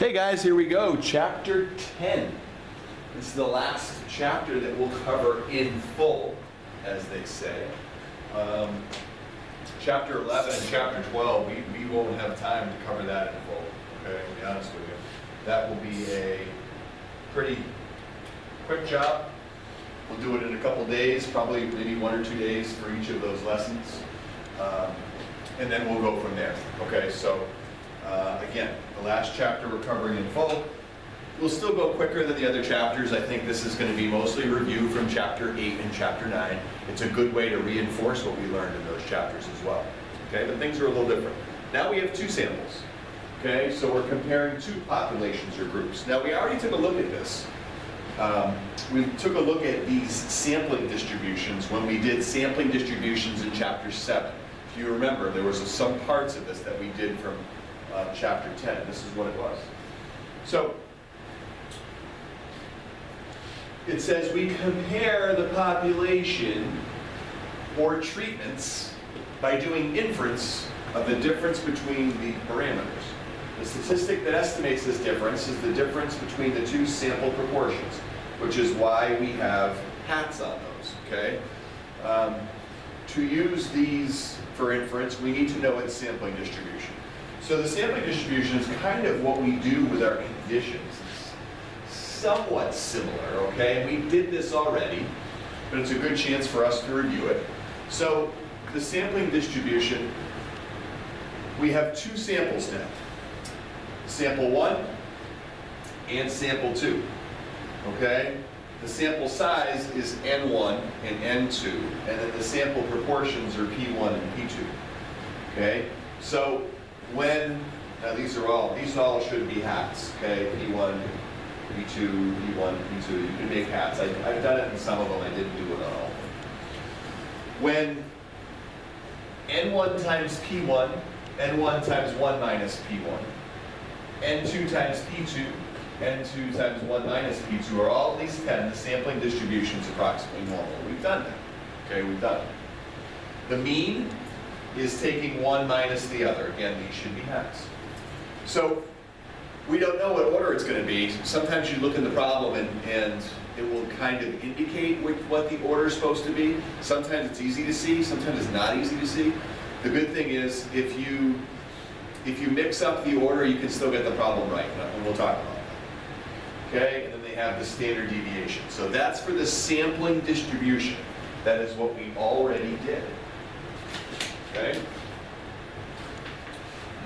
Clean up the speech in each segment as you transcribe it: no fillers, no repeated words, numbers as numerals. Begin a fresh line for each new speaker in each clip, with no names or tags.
Okay guys, here we go. Chapter 10. This is the last chapter that we'll cover in full, as they say. Chapter 11 and chapter 12, we won't have time to cover that in full, okay, to be honest with you. That will be a pretty quick job. We'll do it in a couple days, probably maybe 1 or 2 days for each of those lessons. And then we'll go from there, okay? So, again, the last chapter we're covering in full. We'll still go quicker than the other chapters. I think this is going to be mostly review from chapter 8 and chapter 9. It's a good way to reinforce what we learned in those chapters as well. Okay, but things are a little different. Now we have two samples. Okay, so we're comparing two populations or groups. Now we already took a look at this. We took a look at these sampling distributions when we did sampling distributions in chapter 7. If you remember, there was some parts of this that we did from chapter 10. This is what it was. So, it says we compare the population or treatments by doing inference of the difference between the parameters. The statistic that estimates this difference is the difference between the two sample proportions, which is why we have hats on those, okay? To use these for inference, we need to know its sampling distribution. So the sampling distribution is kind of what we do with our conditions. It's somewhat similar, okay? And we did this already, but it's a good chance for us to review it. So the sampling distribution, we have two samples now. Sample 1 and sample 2, okay? The sample size is N1 and N2, and then the sample proportions are P1 and P2, okay? So now these all should be hats, okay? P1, P2, P1, P2, you can make hats. I've done it in some of them, I didn't do it on all of them. When N1 times P1, N1 times 1 minus P1, N2 times P2, N2 times 1 minus P2 are all at least 10, the sampling distribution is approximately normal. We've done that, okay, we've done it. The mean is taking one minus the other. Again, these should be hats. So we don't know what order it's going to be. Sometimes you look in the problem and it will kind of indicate what the order is supposed to be. Sometimes it's easy to see, sometimes it's not easy to see. The good thing is if you mix up the order, you can still get the problem right, and we'll talk about that. Okay, and then they have the standard deviation. So that's for the sampling distribution. That is what we already did. Okay?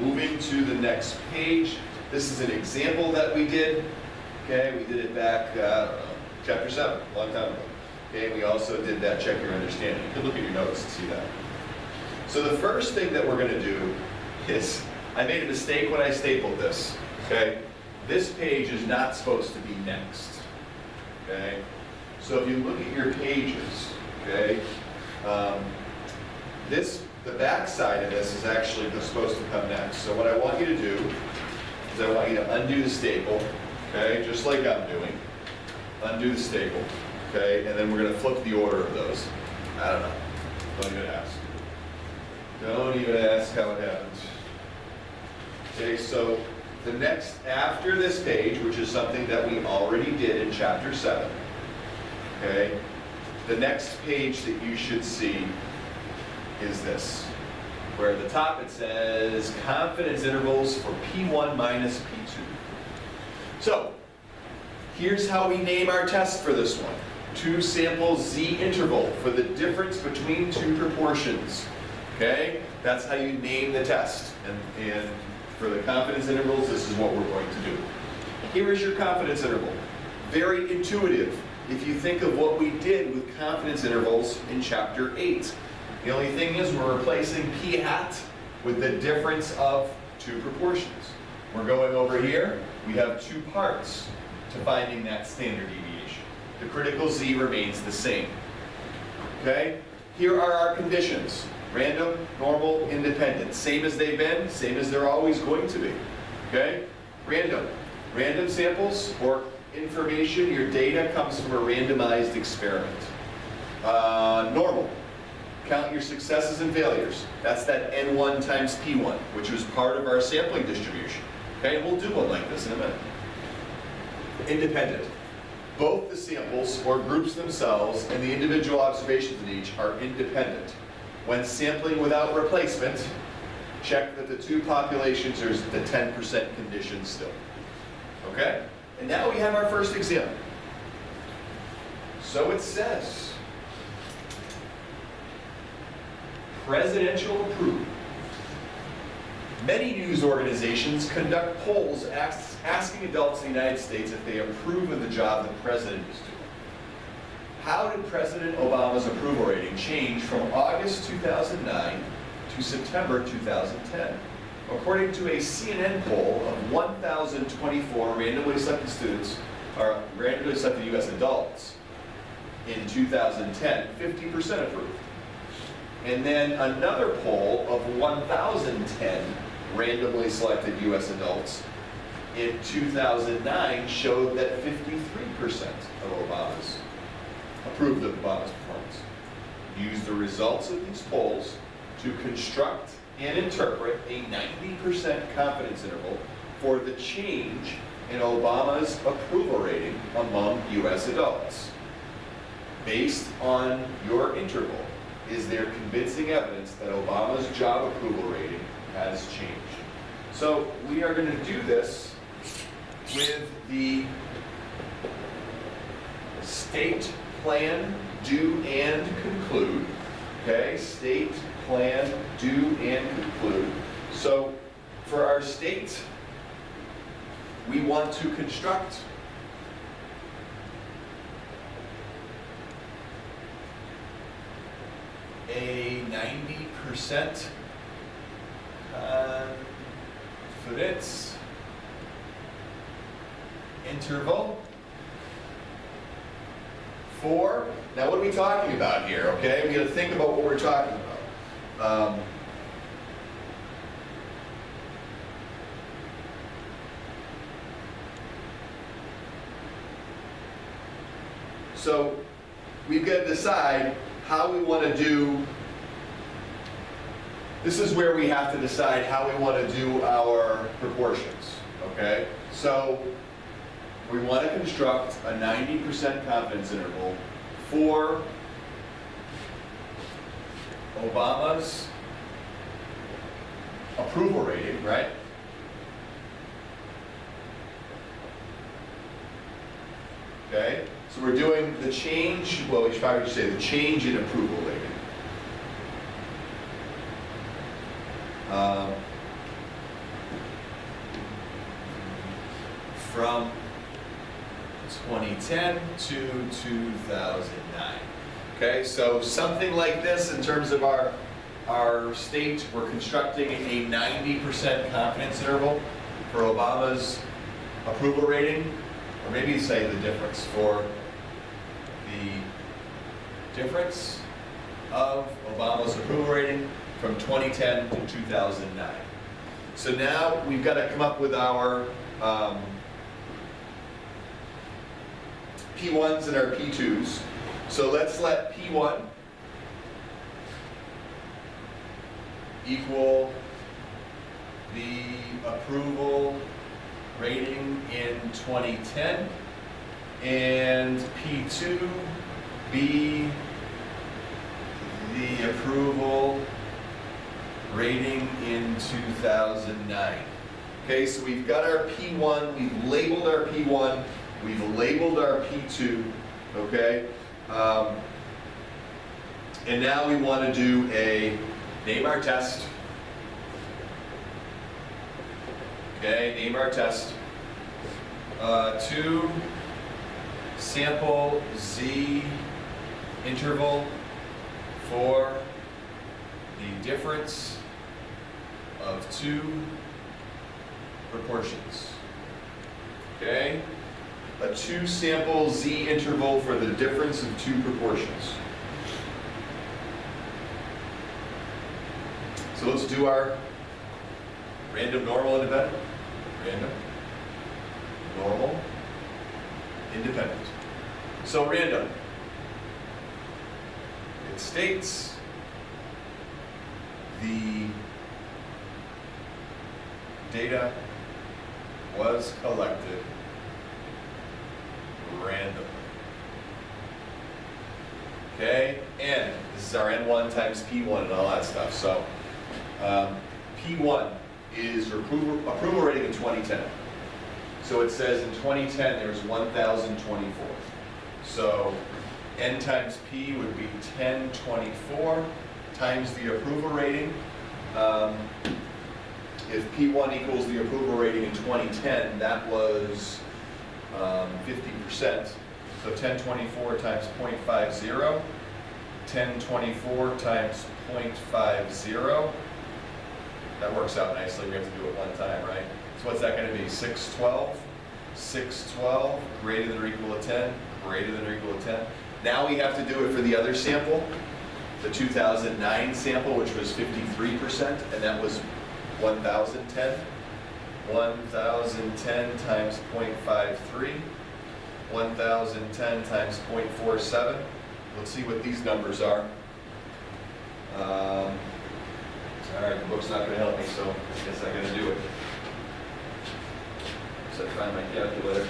Moving to the next page. This is an example that we did. Okay, we did it back, chapter 7, a long time ago. Okay, we also did that check your understanding. You can look at your notes and see that. So the first thing that we're going to do is, I made a mistake when I stapled this. Okay, this page is not supposed to be next. Okay, so if you look at your pages, okay, the back side of this is actually supposed to come next. So what I want you to do is I want you to undo the staple, okay, just like I'm doing. Undo the staple, okay, and then we're going to flip the order of those. I don't know. Don't even ask. Don't even ask how it happens. Okay, so the next, after this page, which is something that we already did in chapter 7, okay, the next page that you should see is this, where at the top it says confidence intervals for P1 minus P2. So, here's how we name our test for this one. Two sample Z interval for the difference between two proportions. Okay, that's how you name the test. And for the confidence intervals, this is what we're going to do. Here is your confidence interval. Very intuitive if you think of what we did with confidence intervals in chapter 8. The only thing is we're replacing P hat with the difference of two proportions. We're going over here, we have two parts to finding that standard deviation. The critical Z remains the same. Okay? Here are our conditions. Random, normal, independent. Same as they've been, same as they're always going to be. Okay? Random. Random samples or information, your data comes from a randomized experiment. Normal. Count your successes and failures. That's that N1 times P1, which was part of our sampling distribution. Okay, and we'll do one like this in a minute. Independent. Both the samples or groups themselves and the individual observations in each are independent. When sampling without replacement, check that the two populations are the 10% condition still. Okay? And now we have our first example. So it says, presidential approval. Many news organizations conduct polls asking adults in the United States if they approve of the job the president is doing. How did President Obama's approval rating change from August 2009 to September 2010? According to a CNN poll of 1,024 randomly selected students, or randomly selected U.S. adults in 2010, 50% approved. And then another poll of 1,010 randomly selected U.S. adults in 2009 showed that 53% of Obama's approved of Obama's performance. Use the results of these polls to construct and interpret a 90% confidence interval for the change in Obama's approval rating among U.S. adults. Based on your interval, is there convincing evidence that Obama's job approval rating has changed? So we are going to do this with the state plan, do, and conclude. Okay, state, plan, do, and conclude. So for our state, we want to construct a 90% confidence interval for, now what are we talking about here, okay? We got to think about what we're talking about. So we've got to decide how we want to do, this is where we have to decide how we want to do our proportions, okay? So we want to construct a 90% confidence interval for Obama's approval rating, right? Okay, so we're doing the change, well, we should probably say the change in approval rating. From 2010 to 2009. Okay, so something like this in terms of our state, we're constructing a 90% confidence interval for Obama's approval rating, or maybe say the difference for the difference of Obama's approval rating from 2010 to 2009. So now we've got to come up with our P1s and our P2s. So let's let P1 equal the approval rating in 2010, and P2 be the approval rating in 2009. Okay, so we've got our P1, we've labeled our P1, we've labeled our P2, okay? And now we want to do name our test. Okay, name our test. Two sample Z interval for the difference of two proportions. Okay? A two sample Z interval for the difference of two proportions. So let's do our random, normal, independent. Random, normal, independent. So random. It states the data was collected randomly. Okay, and this is our N1 times P1 and all that stuff. So P1 is approval rating in 2010. So it says in 2010 there was 1,024. So N times P would be 1024 times the approval rating. If P1 equals the approval rating in 2010, that was 50%. So 1024 times 0.50, 1024 times 0.50. That works out nicely. We have to do it one time, right? So what's that going to be? 612? 612 greater than or equal to 10, greater than or equal to 10. Now we have to do it for the other sample, the 2009 sample, which was 53%, and that was 1,010. 1,010 times 0.53. 1,010 times 0.47. Let's see what these numbers are. All right, the book's not going to help me, so I guess I got to do it. So I find my calculator.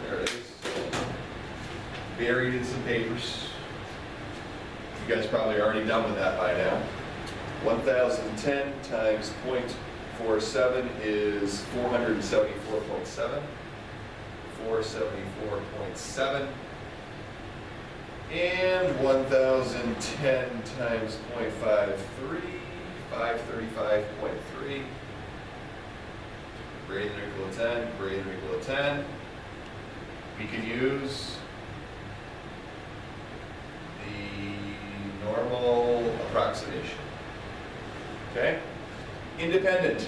There it is. Buried in some papers. You guys probably already done with that by now. 1,010 times 0.47 is 474.7. 474.7. And 1,010 times 0.53, 535.3. Greater than or equal to 10, greater than or equal to 10. We can use the normal approximation. Okay? Independent.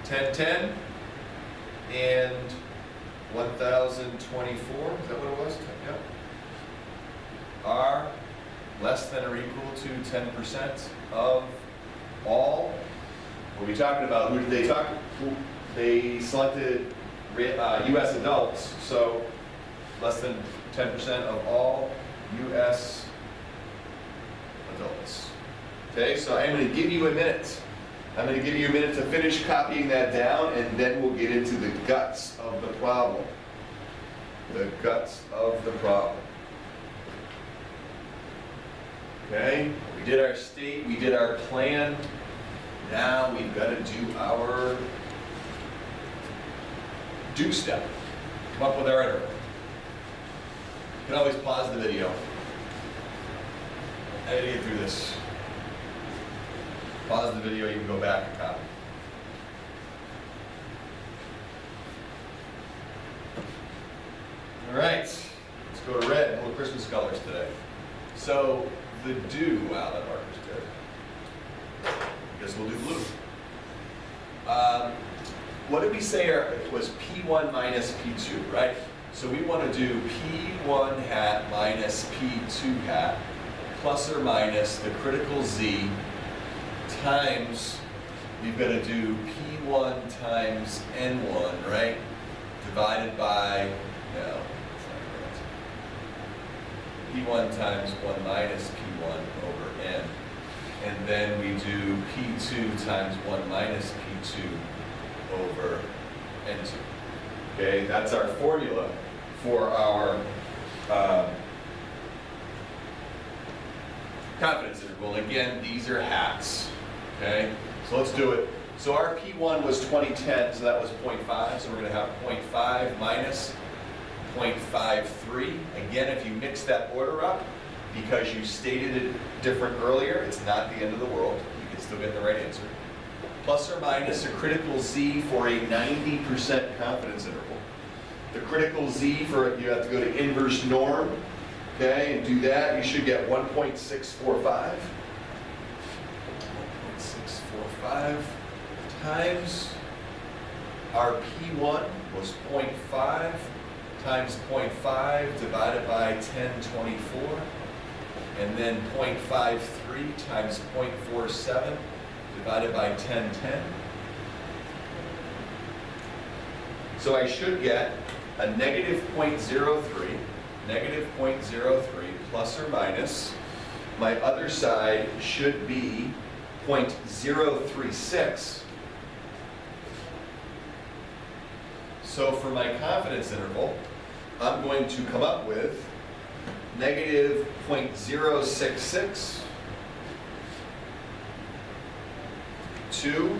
1010 and 1,024, is that what it was? Yep. Are less than or equal to 10% of all. What are we talking about? Who did they talk? They selected U.S. adults, so less than 10% of all U.S. adults. Okay, so I'm going to give you a minute. I'm going to give you a minute to finish copying that down, and then we'll get into the guts of the problem. The guts of the problem. Okay, we did our state, we did our plan. Now we've got to do our do step. Come up with our interval. You can always pause the video. I gotta get through this. Pause the video, you can go back and copy. All right, let's go to red, little Christmas colors today. So the do, wow, that marker's good. I guess we'll do blue. What did we say it was P1 minus P2, right? So we want to do P1 hat minus P2 hat plus or minus the critical Z times, we've got to do P1 times N1, right? Divided by, no, P1 times 1 minus P1 over N. And then we do P2 times 1 minus P2 over N2. Okay, that's our formula for our confidence interval. Again, these are hats. Okay, so let's do it. So our P1 was 2010, so that was 0.5. So we're going to have 0.5 minus 0.53. Again, if you mix that order up, because you stated it different earlier, it's not the end of the world. You can still get the right answer. Plus or minus a critical Z for a 90% confidence interval. The critical Z for, you have to go to inverse norm, okay, and do that. You should get 1.645. 1.645 times our P1 was 0.5 times 0.5 divided by 1024, and then 0.53 times 0.47 divided by 1010. So I should get a negative 0.03 plus or minus my other side should be 0.036. So for my confidence interval, I'm going to come up with negative 0.066 to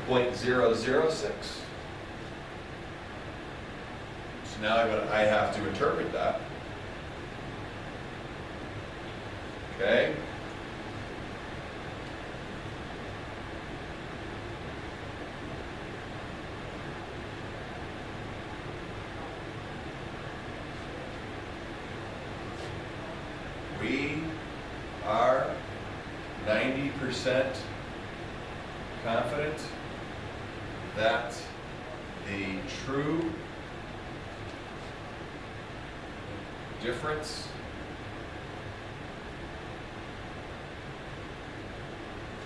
0.006. So now I have to interpret that. Okay? We are 90% confident that the true difference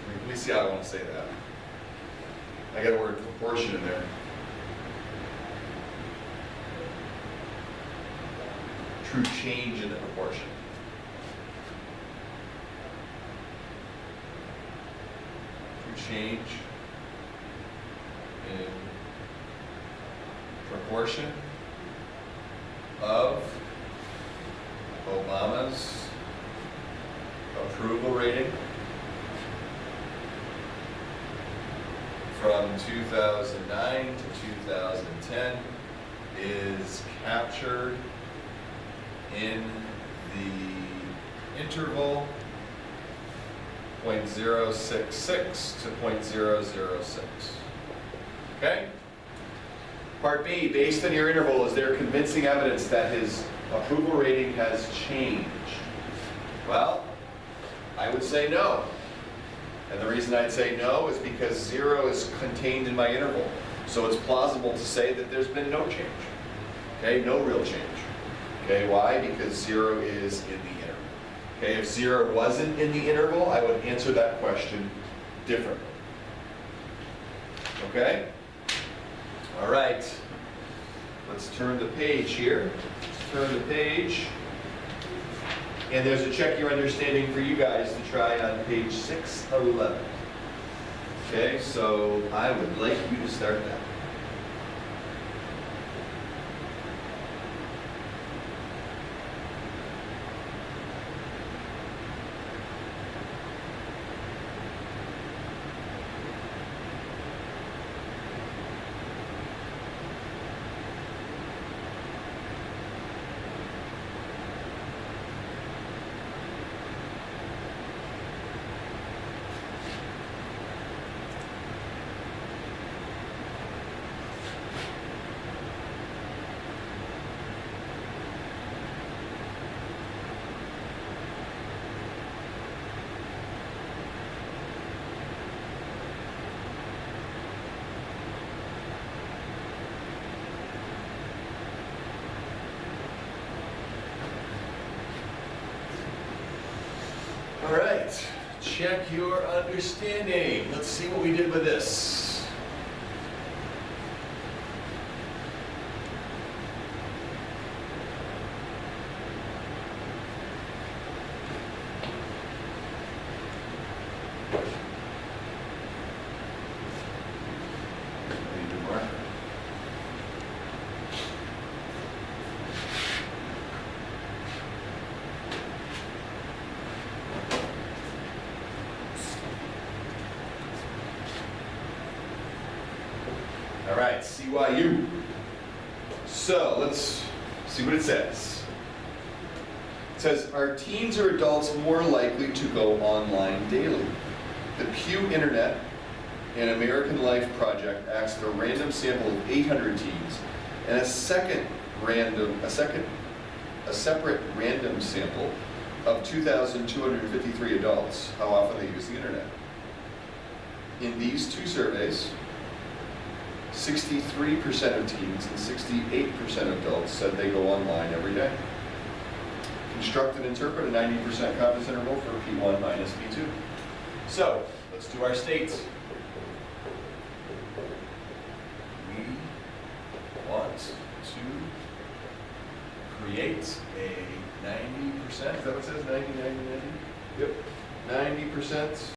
let me see how I want to say that. I got a word proportion in there. True change in the proportion. Change in proportion of Obama's approval rating from 2009 to 2010 is captured in the interval 0.066 to 0.006. Okay? Part B, based on your interval, is there convincing evidence that his approval rating has changed? Well, I would say no. And the reason I'd say no is because 0 is contained in my interval. So it's plausible to say that there's been no change. Okay, no real change. Okay, why? Because 0 is in the interval. Okay, if 0 wasn't in the interval, I would answer that question differently. Okay? All right. Let's turn the page here. Let's turn the page. And there's a check your understanding for you guys to try on page 611. Okay, so I would like you to start that. All right, check your understanding. Let's see what we did with this. All right, CYU. So let's see what it says. It says, are teens or adults more likely to go online daily? The Pew Internet and American Life Project asked a random sample of 800 teens and a separate random sample of 2,253 adults how often they use the internet. In these two surveys, 63% of teens and 68% of adults said they go online every day. Construct and interpret a 90% confidence interval for P1 minus P2. So, let's do our states. We want to create a 90%, is that what it says, 90, 90, 90?
Yep, 90%